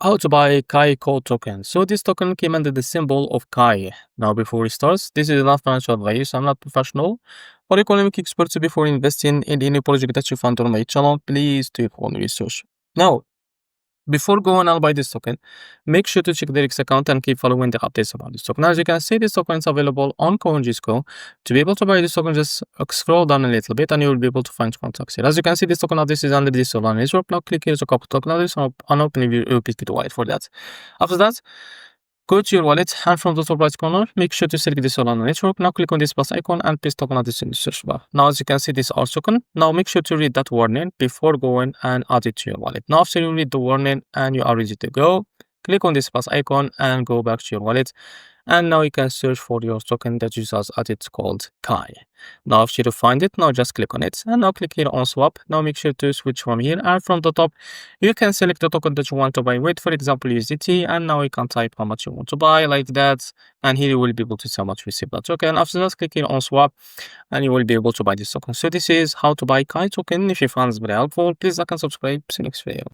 How to buy KAIKO token. So this token came under the symbol of Kai. Now before we start, this is not financial advice. I'm not professional or economic expert. So before investing in any project that you find on my channel, please do your own research. Now, before going and buy this token, make sure to check the X account and keep following the updates about this token. As you can see, this token is available on CoinGisco. To be able to buy this token, just scroll down a little bit and you will be able to find contacts here. As you can see, this token address is under this online network. Now click here to copy token address and open your BITGET wallet for that. After that, go to your wallet and from the top right corner, make sure to select this Solana network. Now click on this plus icon and paste token address in the search bar. Now as you can see, this is our token. Now make sure to read that warning before going and add it to your wallet. Now after you read the warning and you are ready to go, click on this plus icon and go back to your wallet. And now you can search for your token that you just added called Kai. Now after you find it, now just click on it and now click here on swap. Now make sure to switch from here and from the top you can select the token that you want to buy with, for example USDT, and now you can type how much you want to buy like that, and here you will be able to see how much you receive that token. After that, click here on swap and you will be able to buy this token. So this is how to buy Kai token. If you found this very helpful, please like and subscribe. See you next video.